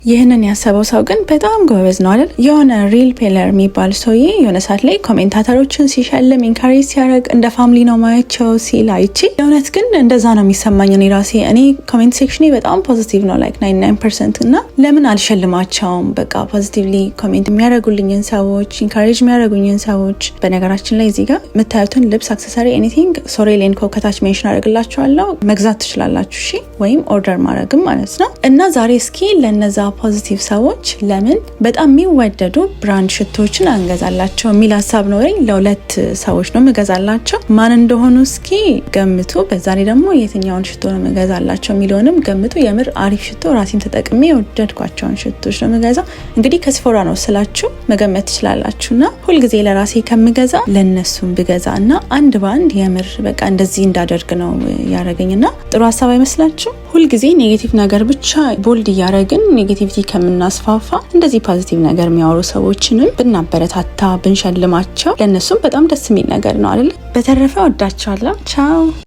ይህንን ያሰበው ሰው ግን በጣም ጎበዝ ነው አይደል? የሆነ ሪል ፔለር የሚባል ሰውዬ የሆነ ሰዓት ላይ ኮሜንታተሮችን ሲሸልም ኢንካሬጅ ሲያደርግ እንደ ፋሚሊ ነው ማያቸው ሲል አይቼ የእውነት ግን እንደዛ ነው የሚሰማኝ እኔ ራሴ። እኔ ኮሜንት ሴክሽኔ በጣም ፖዚቲቭ ነው ላይክ 99% እና ለምን አልሸልማቸውም? በቃ ፖዚቲቭሊ ኮሜንት የሚያደርጉልኝን ሰዎች ኢንካሬጅ የሚያደርጉኝን ሰዎች። በነገራችን ላይ እዚህ ጋር የምታዩትን ልብስ አክሰሰሪ ኤኒቲንግ ሶሬሌን ከታች ሜንሽን አደርግላችኋለሁ፣ መግዛት ትችላላችሁ። እሺ ወይም ኦርደር ማድረግም ማለት ነው። እና ዛሬ እስኪ ለነዛ ፖዚቲቭ ሰዎች ለምን በጣም የሚወደዱ ብራንድ ሽቶችን አንገዛላቸው የሚል ሀሳብ ኖረኝ። ለሁለት ሰዎች ነው የምገዛላቸው። ማን እንደሆኑ እስኪ ገምቱ። በዛ ላይ ደግሞ የትኛውን ሽቶ ነው የምገዛላቸው የሚለውንም ገምቱ። የምር አሪፍ ሽቶ ራሴን ተጠቅሜ የወደድኳቸውን ሽቶች ነው የምገዛው። እንግዲህ ከስፎራ ነው ስላችሁ መገመት ትችላላችሁና ሁልጊዜ ለራሴ ከምገዛ ለነሱም ብገዛ እና አንድ በአንድ የምር በቃ እንደዚህ እንዳደርግ ነው ያደረገኝና ጥሩ ሀሳብ አይመስላችሁ? ሁልጊዜ ኔጌቲቭ ነገር ብቻ ቦልድ እያደረግን ኔጌቲቪቲ ከምናስፋፋ እንደዚህ ፖዚቲቭ ነገር የሚያወሩ ሰዎችንም ብናበረታታ ብንሸልማቸው ለእነሱም በጣም ደስ የሚል ነገር ነው አይደል? በተረፈ ወዳችኋለሁ። ቻው።